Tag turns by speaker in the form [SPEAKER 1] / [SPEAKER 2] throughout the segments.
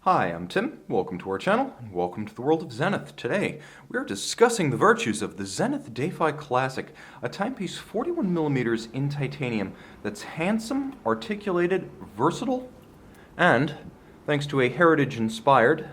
[SPEAKER 1] Hi, I'm Tim. Welcome to our channel, and welcome to the world of Zenith. Today, we are discussing the virtues of the Zenith Defy Classic, a timepiece 41mm in titanium that's handsome, articulated, versatile, and, thanks to a heritage-inspired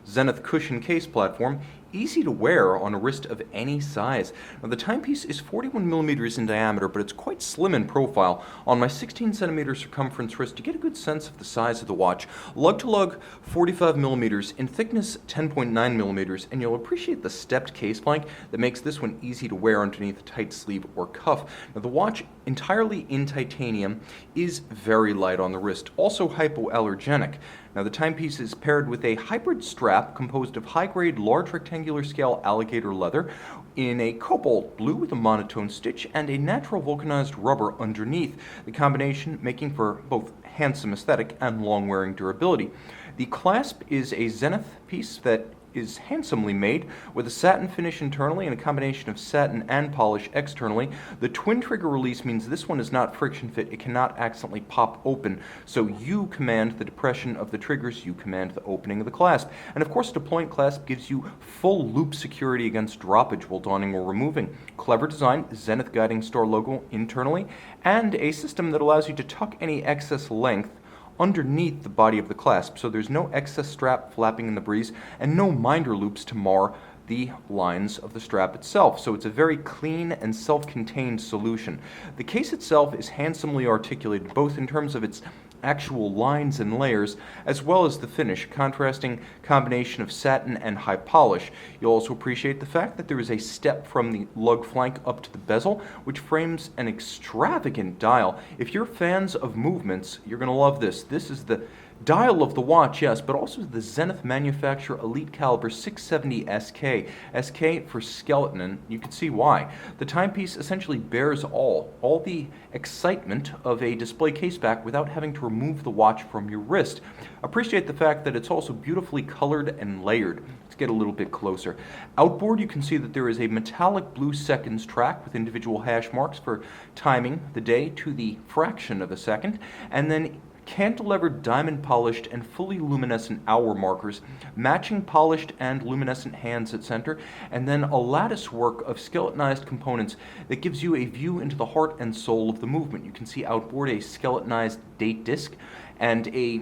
[SPEAKER 1] Zenith cushion case platform, easy to wear on a wrist of any size. Now, the timepiece is 41mm in diameter, but it's quite slim in profile. On my 16cm circumference wrist, you get a good sense of the size of the watch. Lug-to-lug, 45mm, in thickness 10.9mm, and you'll appreciate the stepped case plank that makes this one easy to wear underneath a tight sleeve or cuff. Now, the watch, entirely in titanium, is very light on the wrist, also hypoallergenic. Now, the timepiece is paired with a hybrid strap composed of high-grade, large rectangular scale alligator leather in a cobalt blue with a monotone stitch and a natural vulcanized rubber underneath, the combination making for both handsome aesthetic and long-wearing durability. The clasp is a Zenith piece that is handsomely made with a satin finish internally and a combination of satin and polish externally. The twin trigger release means this one is not friction fit. It cannot accidentally pop open. So you command the depression of the triggers, you command the opening of the clasp. And of course, the point clasp gives you full loop security against droppage while donning or removing. Clever design, Zenith guiding star logo internally, and a system that allows you to tuck any excess length underneath the body of the clasp, so there's no excess strap flapping in the breeze and no minder loops to mar the lines of the strap itself. So it's a very clean and self-contained solution. The case itself is handsomely articulated, both in terms of its actual lines and layers, as well as the finish, contrasting combination of satin and high polish. You'll also appreciate the fact that there is a step from the lug flank up to the bezel, which frames an extravagant dial. If you're fans of movements, you're going to love this. This is the dial of the watch, yes, but also the Zenith manufacturer Elite Caliber 670 SK. SK for skeleton, and you can see why. The timepiece essentially bears all the excitement of a display case back without having to remove the watch from your wrist. Appreciate the fact that it's also beautifully colored and layered. Let's get a little bit closer. Outboard, you can see that there is a metallic blue seconds track with individual hash marks for timing the day to the fraction of a second, and then cantilevered diamond polished and fully luminescent hour markers, matching polished and luminescent hands at center, and then a lattice work of skeletonized components that gives you a view into the heart and soul of the movement. You can see outboard a skeletonized date disc and a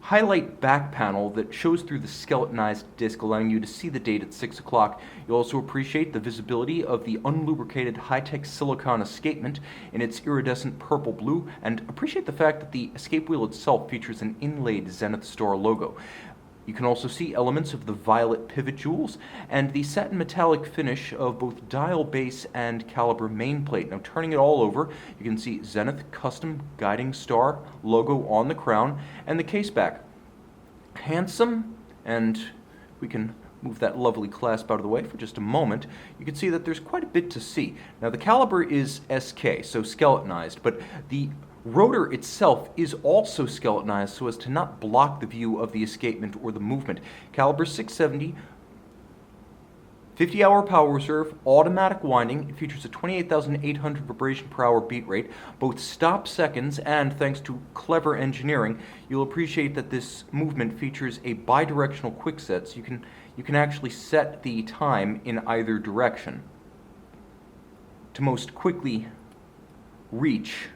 [SPEAKER 1] highlight back panel that shows through the skeletonized disc, allowing you to see the date at 6 o'clock. You'll also appreciate the visibility of the unlubricated high-tech silicone escapement in its iridescent purple blue, and appreciate the fact that the escape wheel itself features an inlaid Zenith Star logo. You can also see elements of the violet pivot jewels and the satin metallic finish of both dial base and caliber main plate. Now, turning it all over, you can see Zenith custom guiding star logo on the crown and the case back. Handsome, and we can move that lovely clasp out of the way for just a moment. You can see that there's quite a bit to see. Now, the caliber is SK, so skeletonized, but the rotor itself is also skeletonized so as to not block the view of the escapement or the movement. Caliber 670, 50-hour power reserve, automatic winding. It features a 28,800 vibration per hour beat rate, both stop seconds, and thanks to clever engineering, you'll appreciate that this movement features a bidirectional quickset, so you can actually set the time in either direction to most quickly reach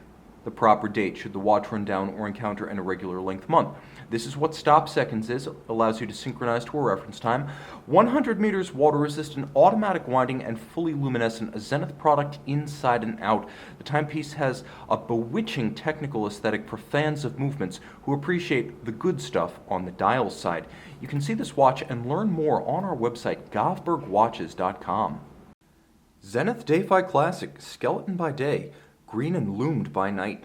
[SPEAKER 1] the proper date should the watch run down or encounter an irregular length month. This is what stop seconds is. It allows you to synchronize to a reference time. 100 meters water resistant, automatic winding, and fully luminescent, a Zenith product inside and out. The timepiece has a bewitching technical aesthetic for fans of movements who appreciate the good stuff on the dial side. You can see this watch and learn more on our website, govbergwatches.com. Zenith Defy Classic Skeleton by day, green and loomed by night.